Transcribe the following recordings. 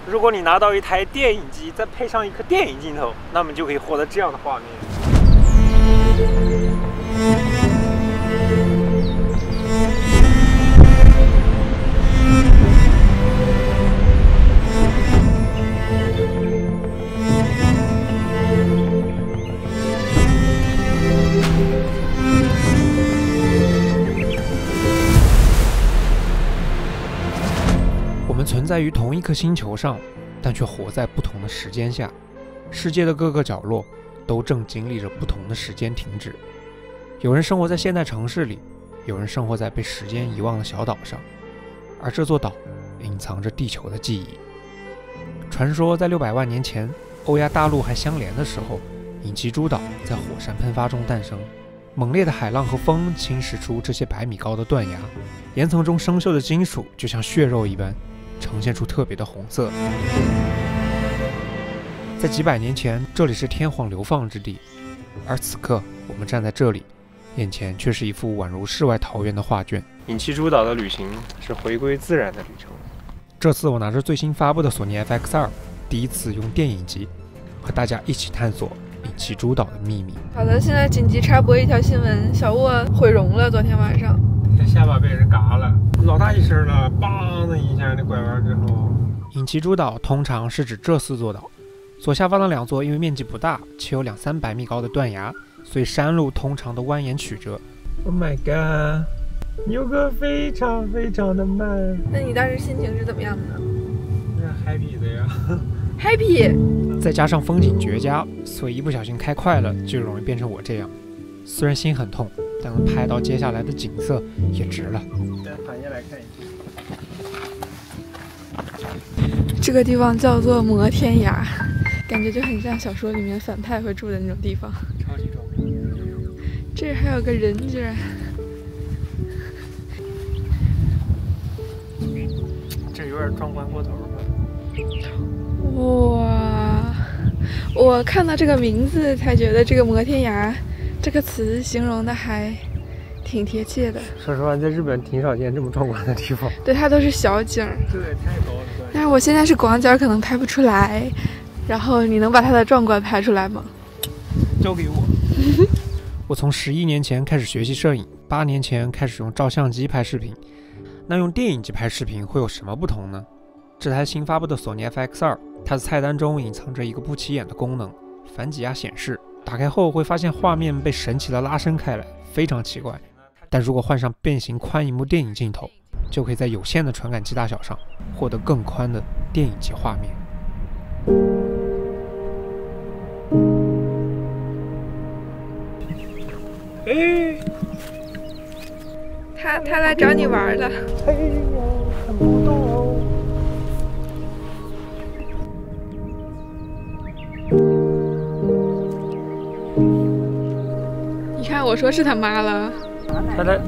如果你拿到一台电影机，再配上一颗电影镜头，那么就可以获得这样的画面。我们存在于同一颗星球上，但却活在不同的时间下。世界的各个角落都正经历着不同的时间停止。有人生活在现代城市里，有人生活在被时间遗忘的小岛上，而这座岛隐藏着地球的记忆。传说在600万年前，欧亚大陆还相连的时候，隐岐诸岛在火山喷发中诞生。猛烈的海浪和风侵蚀出这些100米高的断崖，岩层中生锈的金属就像血肉一般，呈现出特别的红色。在几百年前，这里是天荒流放之地，而此刻我们站在这里，眼前却是一幅宛如世外桃源的画卷。隐岐诸岛的旅行是回归自然的旅程。这次我拿着最新发布的索尼 FX2，第一次用电影机和大家一起探索隐岐诸岛的秘密。好的，现在紧急插播一条新闻：小沃毁容了。昨天晚上，这下巴被人嘎了，老大一声了，梆的一下，那拐弯之后。隐岐诸岛通常是指这4座岛，左下方的2座因为面积不大，且有200-300米高的断崖，所以山路通常都蜿蜒曲折。Oh my god， 游个非常非常的慢。那你当时心情是怎么样的呢？那 happy 的呀。happy， 再加上风景绝佳，所以一不小心开快了就容易变成我这样。虽然心很痛，但能拍到接下来的景色也值了。再反下来看一下。这个地方叫做摩天崖，感觉就很像小说里面反派会住的那种地方。超级壮观。这还有个人居然。这有点壮观过头了。哇！我看到这个名字才觉得这个摩天崖这个词形容的还挺贴切的。说实话，在日本挺少见这么壮观的地方。对，它都是小景。这也太高了。但是我现在是广角，可能拍不出来。然后你能把它的壮观拍出来吗？交给我。我从11年前开始学习摄影，8年前开始用照相机拍视频。那用电影机拍视频会有什么不同呢？这台新发布的索尼 FX2， 它的菜单中隐藏着一个不起眼的功能——反挤压显示。打开后会发现画面被神奇的拉伸开来，非常奇怪。但如果换上变形宽银幕电影镜头，就可以在有限的传感器大小上获得更宽的电影级画面。他来找你玩了。哎呀，看不懂哦。你看，我说是他妈了。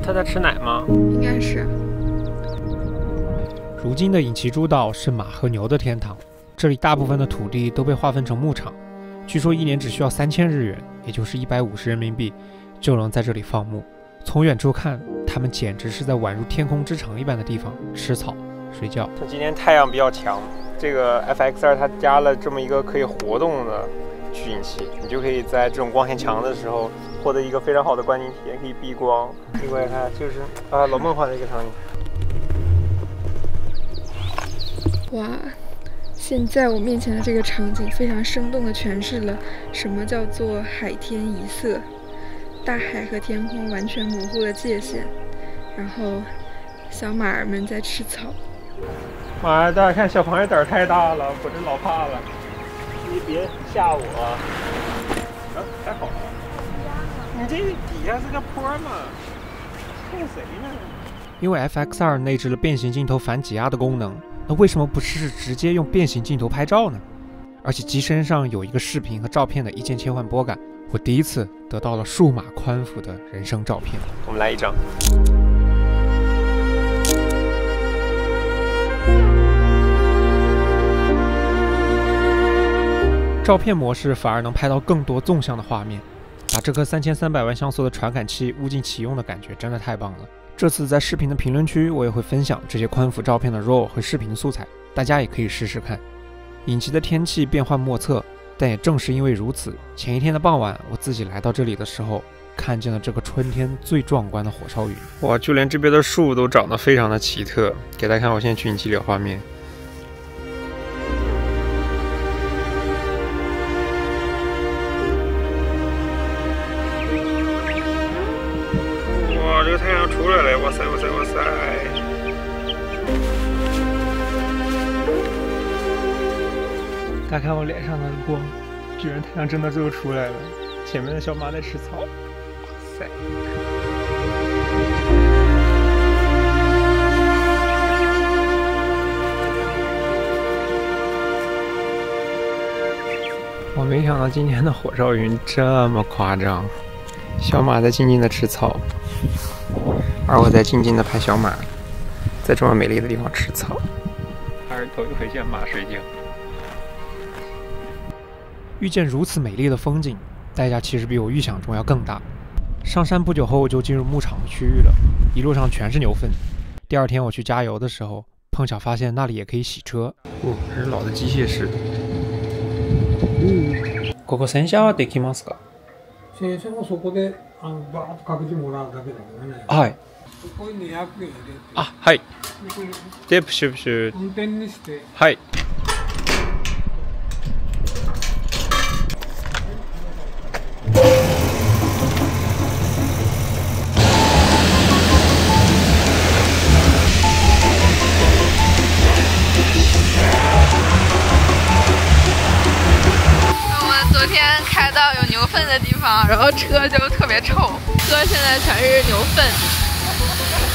他在吃奶吗？应该是。如今的隐岐诸岛是马和牛的天堂，这里大部分的土地都被划分成牧场，据说1年只需要3000日元，也就是150人民币，就能在这里放牧。从远处看，他们简直是在宛如天空之城一般的地方吃草睡觉。今天太阳比较强，这个 FX2 它加了这么一个可以活动的取景器，你就可以在这种光线强的时候获得一个非常好的观景体验，可以避光。另外它就是老梦幻的一个场景。哇，现在我面前的这个场景非常生动地诠释了什么叫做海天一色，大海和天空完全模糊了界限，然后小马儿们在吃草。妈呀，大家看小螃蟹胆儿太大了，我真老怕了。你别吓我。还好。你这底下是个坡嘛？冲谁呢？因为 FX2 内置了变形镜头反挤压的功能，那为什么不试试直接用变形镜头拍照呢？而且机身上有一个视频和照片的一键切换拨杆，我第一次得到了数码宽幅的人生照片。我们来一张。照片模式反而能拍到更多纵向的画面，把这颗3300万像素的传感器物尽其用的感觉真的太棒了。这次在视频的评论区我也会分享这些宽幅照片的 RAW 和视频素材，大家也可以试试看。隐岐的天气变幻莫测，但也正是因为如此，前一天的傍晚，我自己来到这里的时候，看见了这个春天最壮观的火烧云。哇，就连这边的树都长得非常的奇特。给大家看我现在取景器里的画面。哇，这个太阳出来了！哇塞哇塞哇塞！大家看我脸上的光，居然太阳真的最后出来了。前面的小马在吃草，哇塞！我没想到今天的火烧云这么夸张，小马在静静的吃草，而我在静静的拍小马，在这么美丽的地方吃草。还是头一回见马睡觉。遇见如此美丽的风景，代价其实比我预想中要更大。上山不久后就进入牧场的区域了，一路上全是牛粪。第二天我去加油的时候，碰巧发现那里也可以洗车。哦，这是老的機械式。ここ洗車はできますか？洗車もそこでバーッと各自もらうだけだけどね。はい。ここに200円入れて。あ、はい。で、プシュプシュ。運転にして。はい。昨天开到有牛粪的地方，然后车就特别臭，车现在全是牛粪，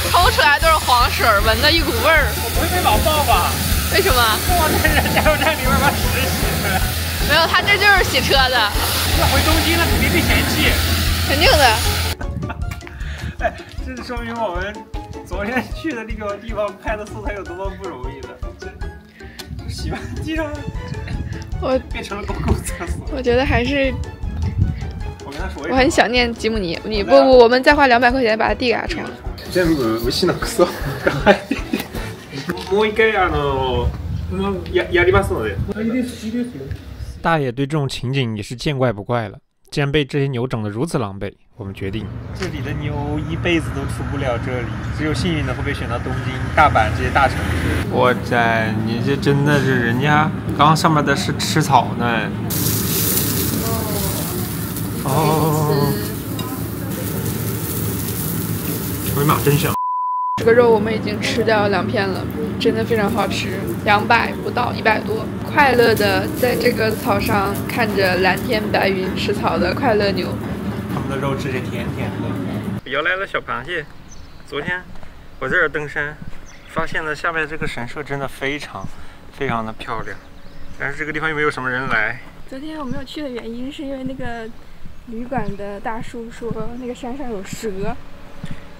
抽出来都是黄水，闻的一股味儿。我不会被老爆吧？为什么？我在人加油站里面把屎洗出来。没有，他这就是洗车的。要回东京了，肯定被嫌弃。肯定的。哎，这说明我们昨天去的那个地方拍的素材有多么不容易的。这洗完机上。我变成了公共厕所。我觉得还是，我跟他说，我很想念吉姆尼。你不，我们再花200块钱把它地给他冲了。全部牛のクソが入ってもう一回やりますので。大爷对这种情景也是见怪不怪了。既然被这些牛整得如此狼狈，我们决定，这里的牛一辈子都出不了这里，只有幸运的会被选到东京、大阪这些大城市。我在，你这真的是人家刚上面的是吃草呢。哦，哎呀妈，真香！这个肉我们已经吃掉2片了，真的非常好吃，200不到100多。快乐的在这个草上看着蓝天白云吃草的快乐牛，他们的肉质是甜甜的。摇来了小螃蟹。昨天我在这儿登山，发现了下面这个神社真的非常的漂亮，但是这个地方又没有什么人来。昨天我没有去的原因是因为那个旅馆的大叔说那个山上有蛇，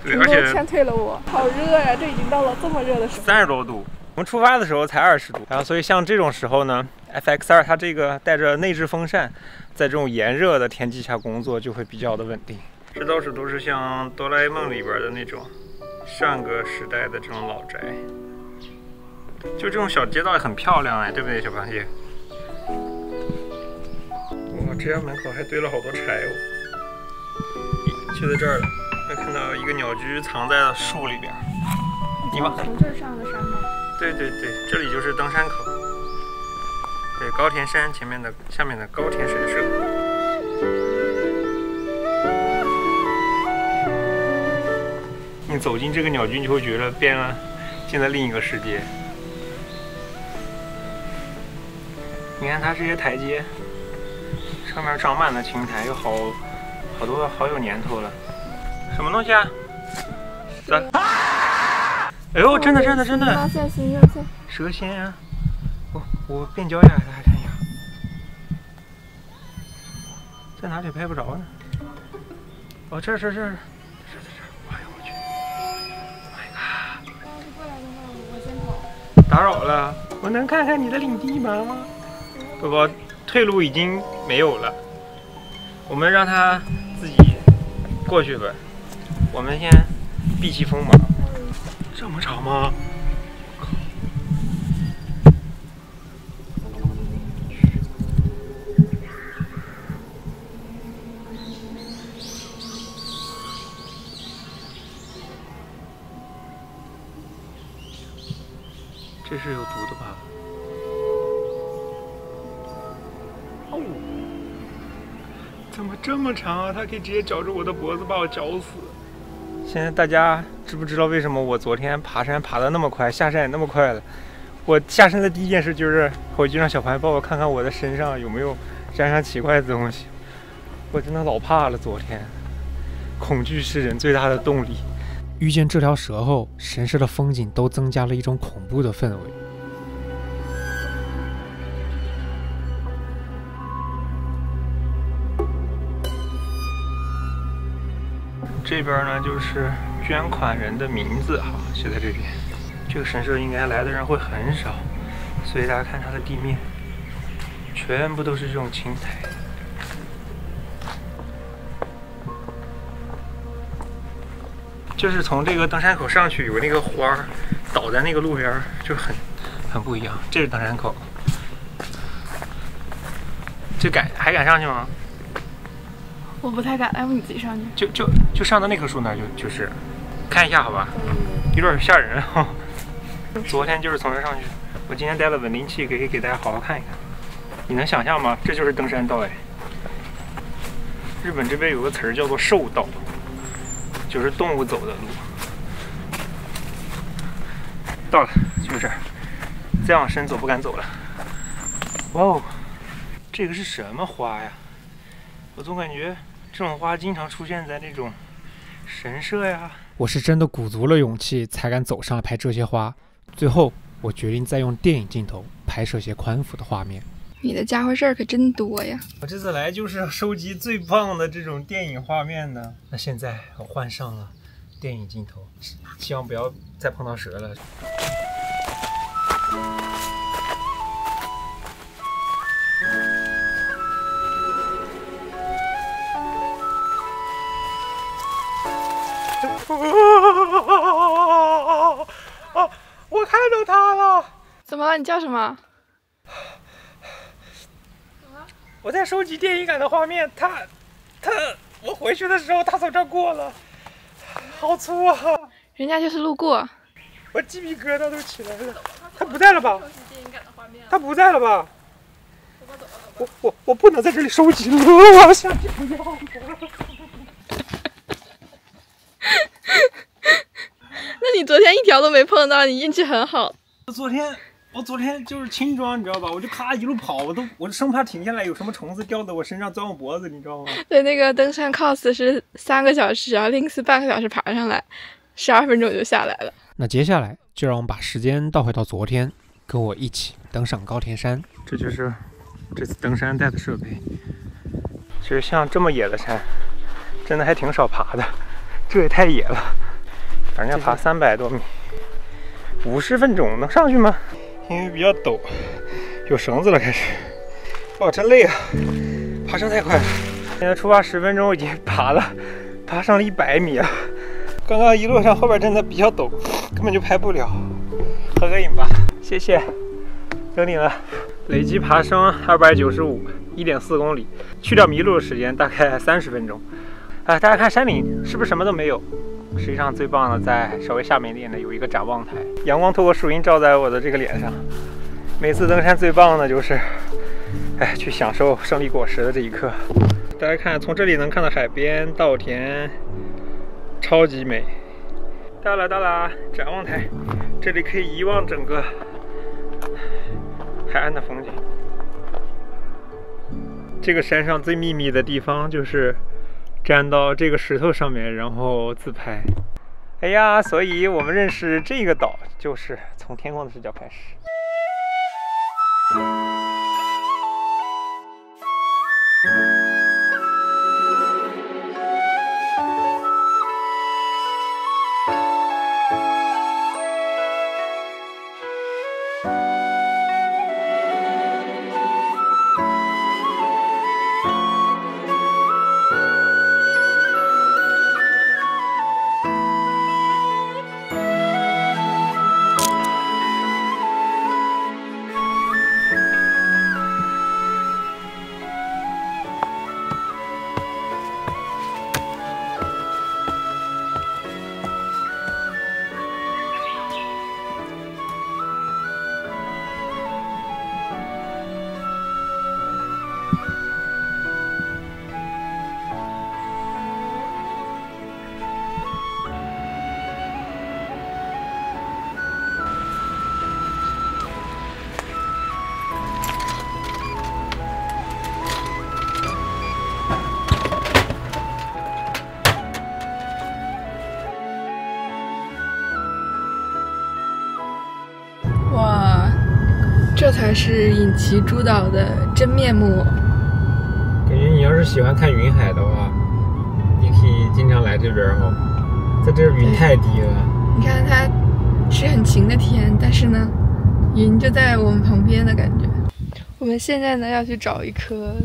对，而且劝退了我。好热呀，这已经到了这么热的时候，30多度。我们出发的时候才20度，然后所以像这种时候呢 ，FX2 它这个带着内置风扇，在这种炎热的天气下工作就会比较的稳定。这到处都是像哆啦 A 梦里边的那种上个时代的这种老宅，就这种小街道也很漂亮哎，对不对，小螃蟹？哇，这家门口还堆了好多柴哦。就在这儿了，能看到一个鸟居藏在了树里边。你往从这儿上的山吗？对对对，这里就是登山口。对，高田山前面的下面的高田神社。你走进这个鸟居，你就会觉得进了另一个世界。你看它这些台阶，上面长满了青苔，有好多好有年头了。什么东西啊？走。哎呦，真的！蛇仙啊！我变焦一下给大家看一下，在哪里拍不着呢？哦，这！哎呦我去 ！My God！ 过来的话，我先跑。打扰了，我能看看你的领地吗？宝宝，退路已经没有了，我们让他自己过去吧。我们先避其锋芒。这么长吗？是有毒的吧？哦，怎么这么长啊？它可以直接绞住我的脖子，把我绞死。现在大家知不知道为什么我昨天爬山爬得那么快，下山也那么快了？我下山的第一件事就是回去让小朋友帮我看看我的身上有没有山上奇怪的东西。我真的老怕了，昨天。恐惧是人最大的动力。遇见这条蛇后，神社的风景都增加了一种恐怖的氛围。这边呢就是捐款人的名字哈，写在这边。这个神社应该来的人会很少，所以大家看它的地面，全部都是这种青苔。就是从这个登山口上去，有那个花儿倒在那个路边，就很不一样。这是登山口，这还敢上去吗？我不太敢，要不你自己上去？就上到那棵树那儿，就是看一下好吧，有点吓人哈。昨天就是从这上去，我今天带了稳定器，可以给大家好好看一看。你能想象吗？这就是登山道哎。日本这边有个词儿叫做兽道。就是动物走的路，到了，就是这儿，再往深走不敢走了。哇哦，这个是什么花呀？我总感觉这种花经常出现在那种神社呀。我是真的鼓足了勇气才敢走上来拍这些花。最后，我决定再用电影镜头拍摄些宽幅的画面。你的家伙事儿可真多呀！我这次来就是收集最棒的这种电影画面的。那现在我换上了电影镜头，希望不要再碰到蛇了。我看到它了！怎么了？你叫什么？我在收集电影感的画面，我回去的时候，它从这儿过了，好粗啊！人家就是路过。我鸡皮疙瘩都起来了。它不在了吧？它不在了吧？我不能在这里收集了，我要下去不要了。那你昨天一条都没碰到，你运气很好。我昨天就是轻装，你知道吧？我就咔一路跑，我生怕停下来有什么虫子掉在我身上钻我脖子，你知道吗？对，那个登山 cos 是3个小时，然后另是半个小时爬上来，12分钟就下来了。那接下来就让我们把时间倒回到昨天，跟我一起登上高田山。这就是这次登山带的设备。其实像这么野的山，真的还挺少爬的，这也太野了。反正要爬300多米，50分钟能上去吗？因为比较陡，有绳子了开始。哇，真累啊！爬升太快了。现在出发10分钟已经爬上了100米了。刚刚一路上后边真的比较陡，根本就拍不了。合个影吧，谢谢。登顶了，累计爬升295，1.4公里，去掉迷路的时间大概30分钟。大家看山顶是不是什么都没有？实际上最棒的在稍微下面一点的有一个展望台，阳光透过树荫照在我的这个脸上。每次登山最棒的就是，去享受胜利果实的这一刻。大家看，从这里能看到海边、稻田，超级美。到了，展望台，这里可以遗忘整个海岸的风景。这个山上最秘密的地方就是站到这个石头上面，然后自拍。哎呀，所以我们认识这个岛就是从天空的视角开始。是隐岐诸岛的真面目。感觉你要是喜欢看云海的话，你可以经常来这边哦。在这儿云太低了，你看它是很晴的天，但是呢，云就在我们旁边的感觉。我们现在呢要去找一棵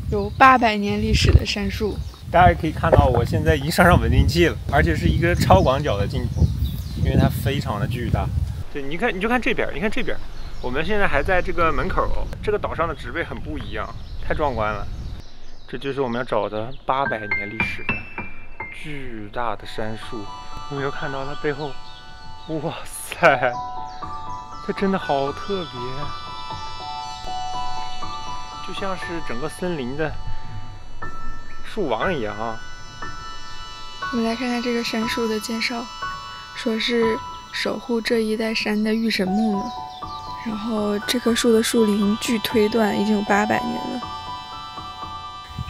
有800年历史的杉树。大家可以看到，我现在已经上稳定器了，而且是一个超广角的镜头，因为它非常的巨大。对，你看，你就看这边，你看这边，我们现在还在这个门口，这个岛上的植被很不一样，太壮观了。这就是我们要找的800年历史的巨大的杉树。有没有看到它背后？哇塞，它真的好特别，就像是整个森林的树王一样啊！我们来看看这个杉树的介绍，说是守护这一带山的御神木呢。然后这棵树的树龄据推断已经有800年了。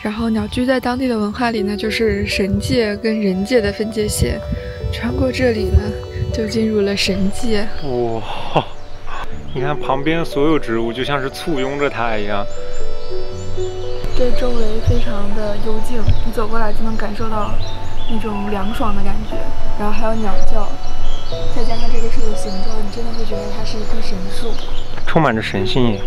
然后鸟居在当地的文化里呢，就是神界跟人界的分界线，穿过这里呢，就进入了神界。哇！你看旁边所有植物就像是簇拥着它一样。这周围非常的幽静，你走过来就能感受到那种凉爽的感觉，然后还有鸟叫，再加上这个树的形状，你真的会觉得它是一棵神树，充满着神性。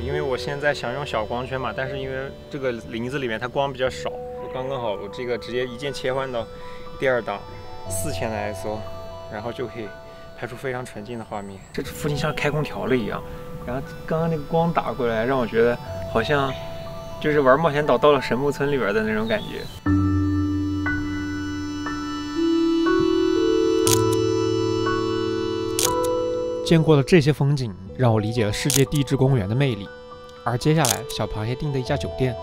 因为我现在想用小光圈嘛，但是因为这个林子里面它光比较少，刚刚好我这个直接一键切换到第2档4000的 ISO， 然后就可以拍出非常纯净的画面。这附近像开空调了一样。然后刚刚那个光打过来，让我觉得好像就是玩冒险岛到了神木村里边的那种感觉。见过了这些风景，让我理解了世界地质公园的魅力。而接下来，小螃蟹订的一家酒店，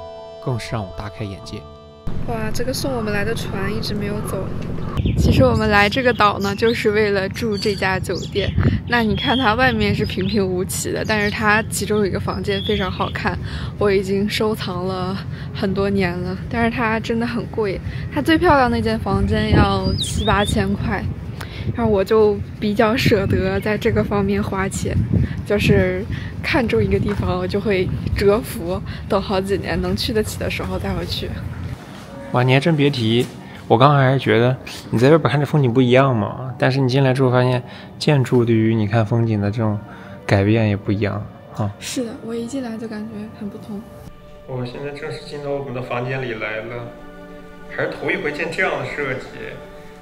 更是让我大开眼界。哇，这个送我们来的船一直没有走。其实我们来这个岛呢，就是为了住这家酒店。那你看它外面是平平无奇的，但是它其中有一个房间非常好看，我已经收藏了很多年了。但是它真的很贵，它最漂亮那间房间要7、8千块，然后我就比较舍得在这个方面花钱，就是看中一个地方我就会蛰伏，等好几年能去得起的时候再回去。哇，你还真别提。我刚还是觉得你在外边看着风景不一样嘛，但是你进来之后发现建筑对于你看风景的这种改变也不一样啊。是的，我一进来就感觉很不同。我现在正式进到我们的房间里来了，还是头一回见这样的设计。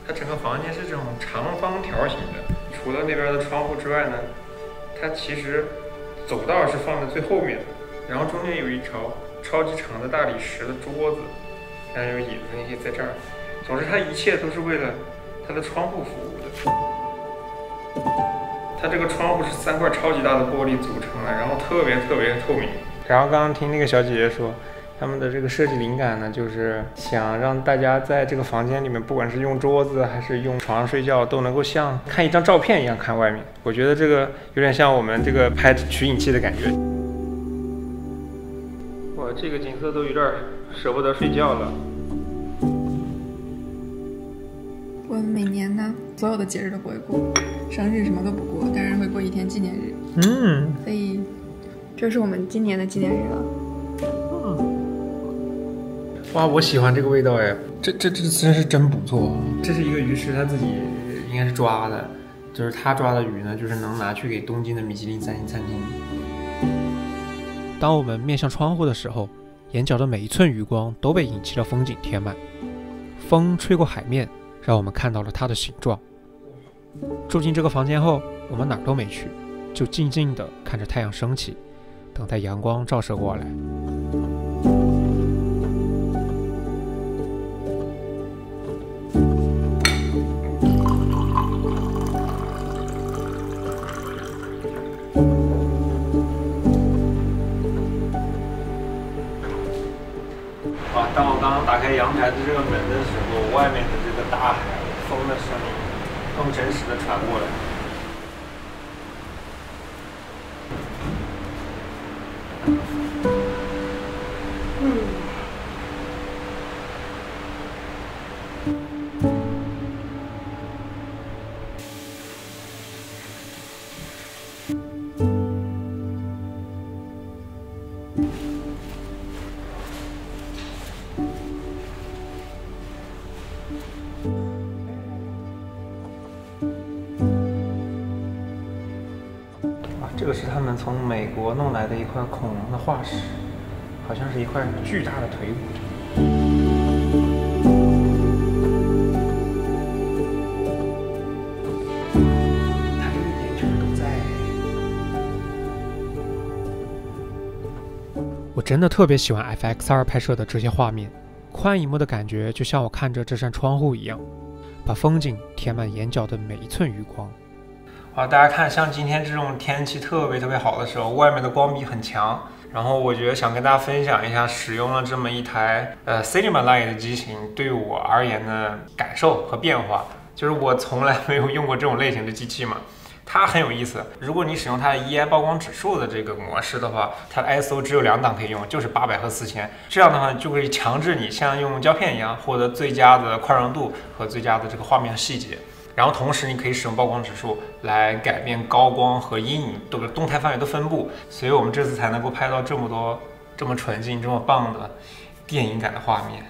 它整个房间是这种长方条形的，除了那边的窗户之外呢，它其实走道是放在最后面的，然后中间有一条超级长的大理石的桌子，然后有椅子，你可以在这儿。总之，它一切都是为了它的窗户服务的。它这个窗户是3块超级大的玻璃组成的，然后特别透明。然后刚刚听那个小姐姐说，他们的这个设计灵感呢，就是想让大家在这个房间里面，不管是用桌子还是用床上睡觉，都能够像看一张照片一样看外面。我觉得这个有点像我们这个拍取景器的感觉。哇，这个景色都有点舍不得睡觉了。我们每年呢，所有的节日都不会过，生日什么都不过，但是会过一天纪念日。所以这是我们今年的纪念日了。哇，我喜欢这个味道哎，这真是真不错。这是一个鱼池，他自己应该是抓的，就是他抓的鱼呢，就是能拿去给东京的米其林3星餐厅。当我们面向窗户的时候，眼角的每一寸余光都被引起的风景填满。风吹过海面，让我们看到了它的形状。住进这个房间后，我们哪儿都没去，就静静地看着太阳升起，等待阳光照射过来。哇！当我刚刚打开阳台的这个门的时候，外面的这个大海、风的声音更真实的传过来。这个是他们从美国弄来的一块恐龙的化石，好像是一块巨大的腿骨。它这个眼球都在。我真的特别喜欢 FX2 拍摄的这些画面，宽银幕的感觉就像我看着这扇窗户一样，把风景填满眼角的每一寸余光。大家看，像今天这种天气特别好的时候，外面的光比很强。然后我觉得想跟大家分享一下，使用了这么一台Cinema Line 的机型对我而言的感受和变化。就是我从来没有用过这种类型的机器嘛，它很有意思。如果你使用它的 EI 曝光指数的这个模式的话，它的 ISO 只有2档可以用，就是800和4000。这样的话就可以强制你像用胶片一样获得最佳的宽容度和最佳的这个画面细节。然后同时你可以使用曝光指数来改变高光和阴影这个动态范围的分布，所以我们这次才能够拍到这么多这么纯净这么棒的电影感的画面。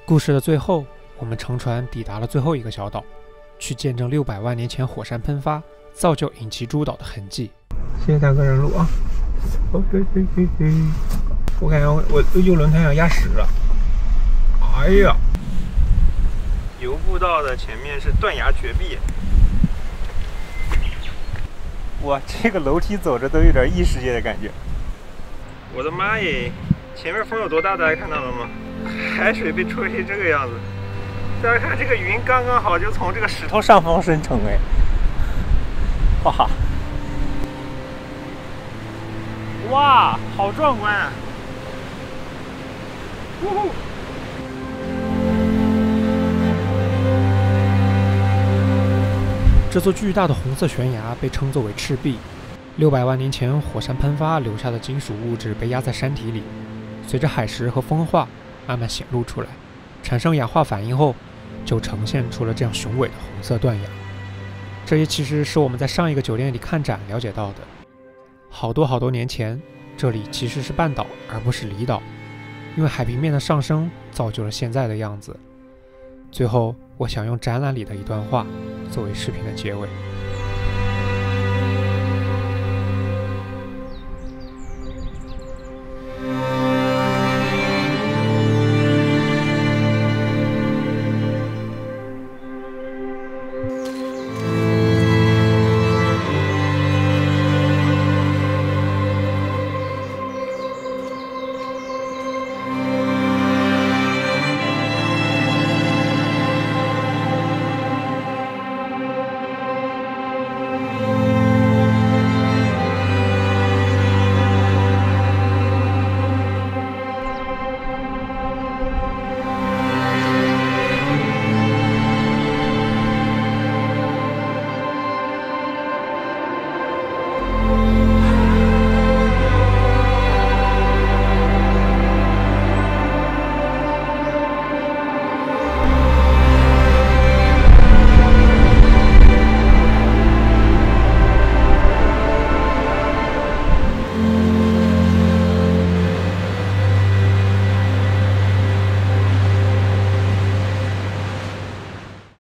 故事的最后，我们乘船抵达了最后一个小岛，去见证600万年前火山喷发造就隐岐诸岛的痕迹。谢谢大哥让路啊！我感觉我右轮胎上压实了。哎呀！游步道的前面是断崖绝壁，哇，这个楼梯走着都有点异世界的感觉。我的妈耶，前面风有多大，大家看到了吗？海水被吹成这个样子。大家看这个云刚刚好就从这个石头上方生成，哎，哇，哇，好壮观啊！呜呼！这座巨大的红色悬崖被称作为赤壁。600万年前火山喷发留下的金属物质被压在山体里，随着海蚀和风化慢慢显露出来，产生氧化反应后，就呈现出了这样雄伟的红色断崖。这也其实是我们在上一个酒店里看展了解到的。好多年前，这里其实是半岛而不是离岛，因为海平面的上升造就了现在的样子。最后，我想用展览里的一段话作为视频的结尾。